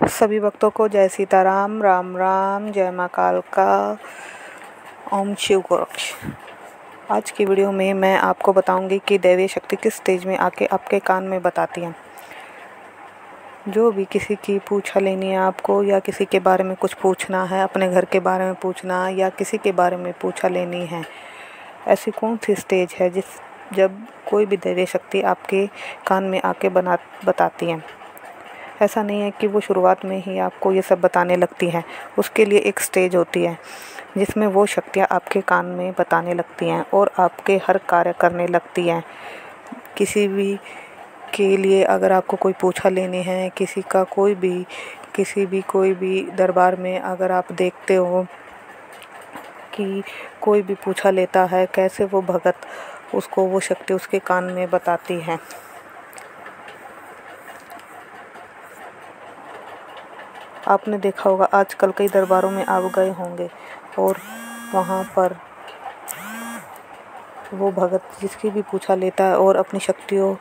सभी भक्तों को जय सीताराम, राम राम, जय माँ कालका, ओम शिव गोरक्ष। आज की वीडियो में मैं आपको बताऊंगी कि दैवीय शक्ति किस स्टेज में आके आपके कान में बताती है। जो भी किसी की पूछा लेनी है आपको, या किसी के बारे में कुछ पूछना है, अपने घर के बारे में पूछना, या किसी के बारे में पूछा लेनी है, ऐसी कौन सी स्टेज है जब कोई भी दैवीय शक्ति आपके कान में आके बताती है। ऐसा नहीं है कि वो शुरुआत में ही आपको ये सब बताने लगती है। उसके लिए एक स्टेज होती है जिसमें वो शक्तियाँ आपके कान में बताने लगती हैं और आपके हर कार्य करने लगती हैं। किसी भी के लिए अगर आपको कोई पूछा लेने हैं, कोई भी दरबार में अगर आप देखते हो कि कोई भी पूछा लेता है, कैसे वो भगत उसको वो शक्ति उसके कान में बताती है। आपने देखा होगा आजकल कई दरबारों में आप गए होंगे और वहाँ पर वो भगत जिसकी भी पूछा लेता है और अपनी शक्तियों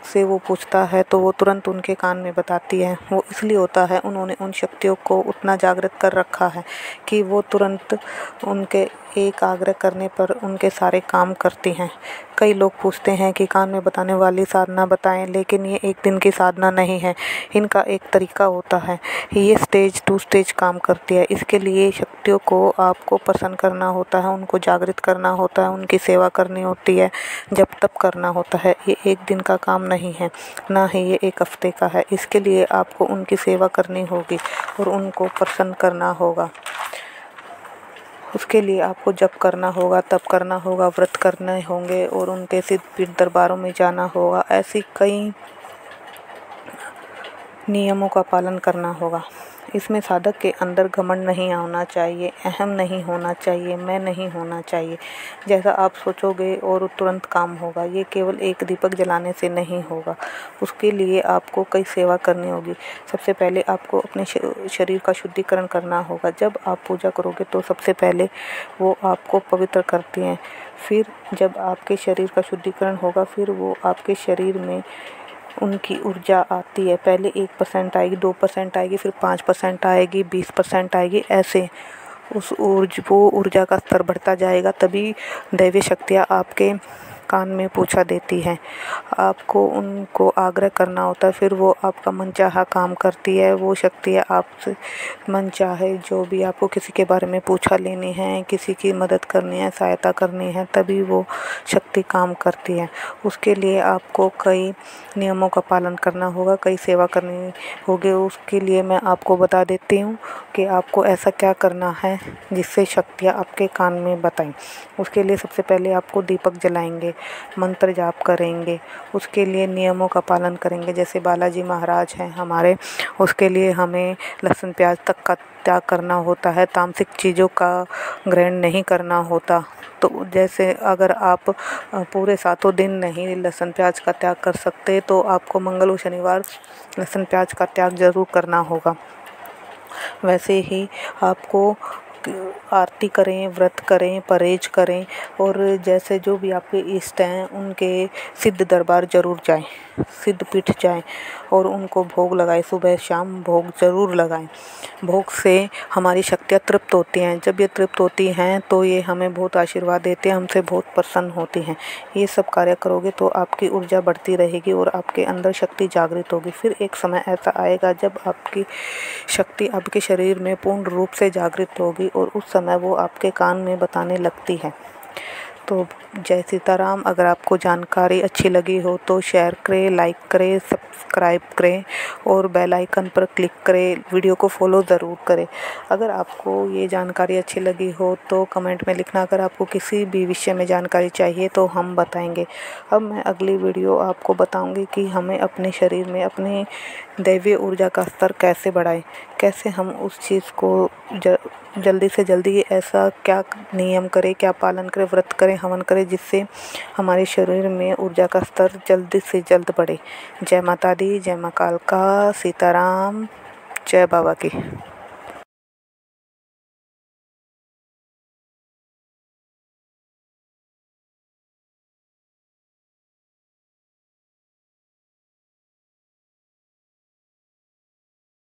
से वो पूछता है तो वो तुरंत उनके कान में बताती है। वो इसलिए होता है, उन्होंने उन शक्तियों को उतना जागृत कर रखा है कि वो तुरंत उनके एक आग्रह करने पर उनके सारे काम करती हैं। कई लोग पूछते हैं कि कान में बताने वाली साधना बताएं, लेकिन ये एक दिन की साधना नहीं है, इनका एक तरीका होता है। ये स्टेज टू स्टेज काम करती है। इसके लिए शक्तियों को आपको प्रसन्न करना होता है, उनको जागृत करना होता है, उनकी सेवा करनी होती है, जब तब करना होता है। ये एक दिन का काम नहीं है, ना ही ये एक हफ्ते का है। इसके लिए आपको उनकी सेवा करनी होगी और उनको प्रसन्न करना होगा। उसके लिए आपको जप करना होगा, तप करना होगा, व्रत करने होंगे और उनके सिद्ध पीठ दरबारों में जाना होगा। ऐसी कई नियमों का पालन करना होगा। इसमें साधक के अंदर घमंड नहीं होना चाहिए, अहम नहीं होना चाहिए, मैं नहीं होना चाहिए। जैसा आप सोचोगे और तुरंत काम होगा। ये केवल एक दीपक जलाने से नहीं होगा। उसके लिए आपको कई सेवा करनी होगी। सबसे पहले आपको अपने शरीर का शुद्धिकरण करना होगा। जब आप पूजा करोगे तो सबसे पहले वो आपको पवित्र करती हैं। फिर जब आपके शरीर का शुद्धिकरण होगा, फिर वो आपके शरीर में उनकी ऊर्जा आती है। पहले 1% आएगी, 2% आएगी, फिर 5% आएगी, 20% आएगी। ऐसे वो ऊर्जा का स्तर बढ़ता जाएगा, तभी दैवीय शक्तियाँ आपके कान में पूछा देती हैं। आपको उनको आग्रह करना होता है, फिर वो आपका मनचाहा काम करती है। वो शक्तियाँ आपसे मनचाहे जो भी आपको किसी के बारे में पूछा लेनी है, किसी की मदद करनी है, सहायता करनी है, तभी वो शक्ति काम करती है। उसके लिए आपको कई नियमों का पालन करना होगा, कई सेवा करनी होगी। उसके लिए मैं आपको बता देती हूँ कि आपको ऐसा क्या करना है जिससे शक्तियाँ आपके कान में बताएं। उसके लिए सबसे पहले आपको दीपक जलाएंगे, मंत्र जाप करेंगे, उसके लिए नियमों का पालन करेंगे। जैसे बालाजी महाराज हैं हमारे, उसके लिए हमें लहसुन प्याज तक का त्याग करना होता है, तामसिक चीज़ों का ग्रहण नहीं करना होता। तो जैसे अगर आप पूरे 7 दिन नहीं लहसुन प्याज का त्याग कर सकते, तो आपको मंगल और शनिवार लहसुन प्याज का त्याग ज़रूर करना होगा। वैसे ही आपको आरती करें, व्रत करें, परहेज करें, और जैसे जो भी आपके इष्ट हैं उनके सिद्ध दरबार ज़रूर जाएं, सिद्ध पीठ जाएं और उनको भोग लगाएं। सुबह शाम भोग ज़रूर लगाएं। भोग से हमारी शक्तियाँ तृप्त होती हैं। जब ये तृप्त होती हैं तो ये हमें बहुत आशीर्वाद देते हैं, हमसे बहुत प्रसन्न होती हैं। ये सब कार्य करोगे तो आपकी ऊर्जा बढ़ती रहेगी और आपके अंदर शक्ति जागृत होगी। फिर एक समय ऐसा आएगा जब आपकी शक्ति आपके शरीर में पूर्ण रूप से जागृत होगी और उस समय वो आपके कान में बताने लगती है। तो जय सीताराम। अगर आपको जानकारी अच्छी लगी हो तो शेयर करें, लाइक करें, सब्सक्राइब करें और बेल आइकन पर क्लिक करें। वीडियो को फॉलो ज़रूर करें। अगर आपको ये जानकारी अच्छी लगी हो तो कमेंट में लिखना। अगर आपको किसी भी विषय में जानकारी चाहिए तो हम बताएंगे। अब मैं अगली वीडियो आपको बताऊंगी कि हमें अपने शरीर में अपनी दैवीय ऊर्जा का स्तर कैसे बढ़ाएं, कैसे हम उस चीज़ को जल्दी से जल्दी ऐसा क्या नियम करें, क्या पालन करें, व्रत करें, हवन करें, जिससे हमारे शरीर में ऊर्जा का स्तर जल्द से जल्द बढ़े। जय माता दी, जय माँ कालका, सीताराम, जय बाबा की।